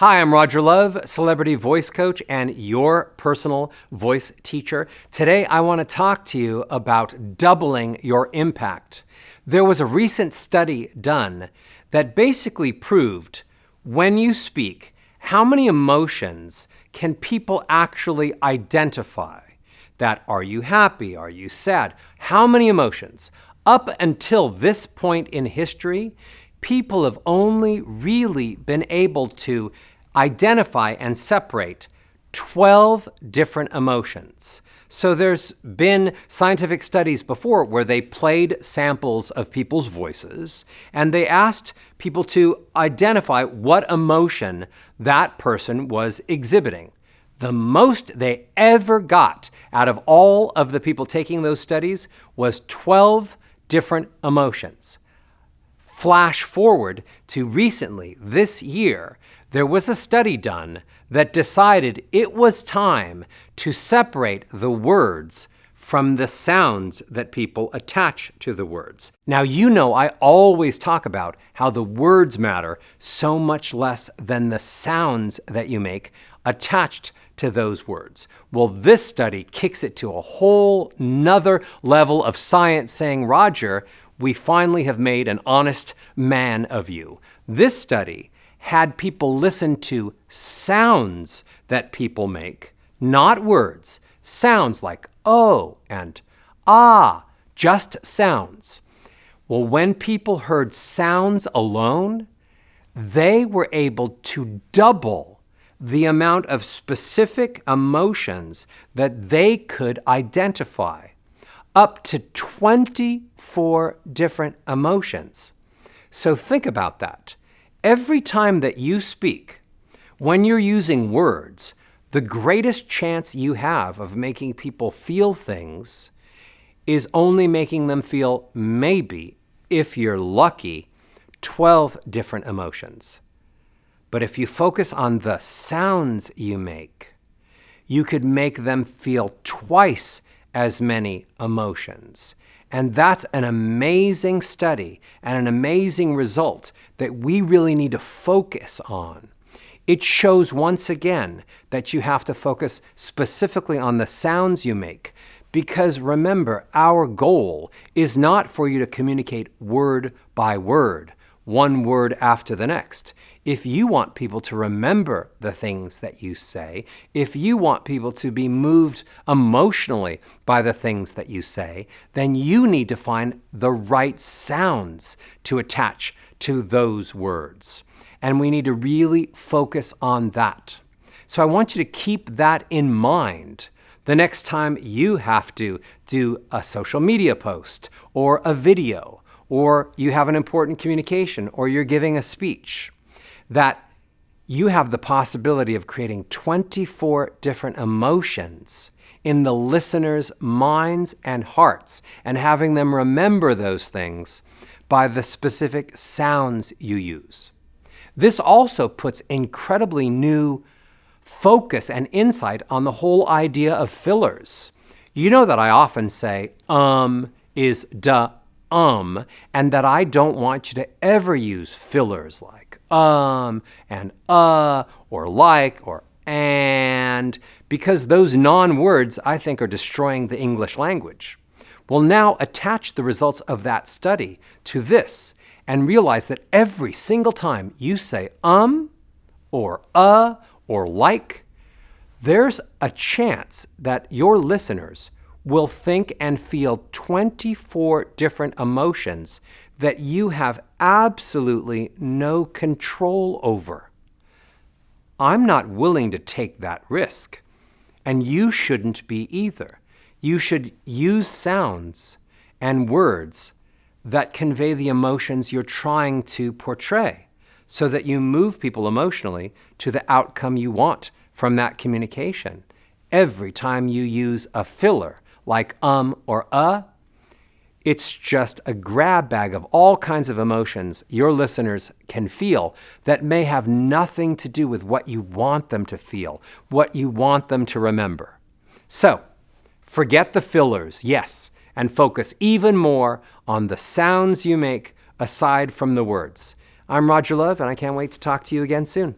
Hi, I'm Roger Love, celebrity voice coach and your personal voice teacher. Today, I want to talk to you about doubling your impact. There was a recent study done that basically proved when you speak, how many emotions can people actually identify? That are you happy? Are you sad? How many emotions? Up until this point in history, people have only really been able to identify and separate 12 different emotions. So there's been scientific studies before where they played samples of people's voices and they asked people to identify what emotion that person was exhibiting. The most they ever got out of all of the people taking those studies was 12 different emotions. Flash forward to recently, this year, there was a study done that decided it was time to separate the words from the sounds that people attach to the words. Now, you know I always talk about how the words matter so much less than the sounds that you make attached to those words. Well, this study kicks it to a whole nother level of science saying, Roger, we finally have made an honest man of you. This study had people listen to sounds that people make, not words. Sounds like oh and ah, just sounds. Well, when people heard sounds alone, they were able to double the amount of specific emotions that they could identify. Up to 24 different emotions. So think about that. Every time that you speak, when you're using words, the greatest chance you have of making people feel things is only making them feel maybe, if you're lucky, 12 different emotions. But if you focus on the sounds you make, you could make them feel twice as many emotions. And that's an amazing study and an amazing result that we really need to focus on. It shows once again that you have to focus specifically on the sounds you make. Because remember, our goal is not for you to communicate word by word, one word after the next. If you want people to remember the things that you say, if you want people to be moved emotionally by the things that you say, then you need to find the right sounds to attach to those words. And we need to really focus on that. So I want you to keep that in mind the next time you have to do a social media post or a video, or you have an important communication, or you're giving a speech, that you have the possibility of creating 24 different emotions in the listeners' minds and hearts and having them remember those things by the specific sounds you use. This also puts incredibly new focus and insight on the whole idea of fillers. You know that I often say, is duh, and that I don't want you to ever use fillers like and or like or and, because those non-words I think are destroying the English language. Well, now attach the results of that study to this and realize that every single time you say or like, there's a chance that your listeners will think and feel 24 different emotions that you have absolutely no control over. I'm not willing to take that risk, and you shouldn't be either. You should use sounds and words that convey the emotions you're trying to portray so that you move people emotionally to the outcome you want from that communication. Every time you use a filler, like or it's just a grab bag of all kinds of emotions your listeners can feel that may have nothing to do with what you want them to feel, what you want them to remember. So, forget the fillers, yes, and focus even more on the sounds you make aside from the words. I'm Roger Love, and I can't wait to talk to you again soon.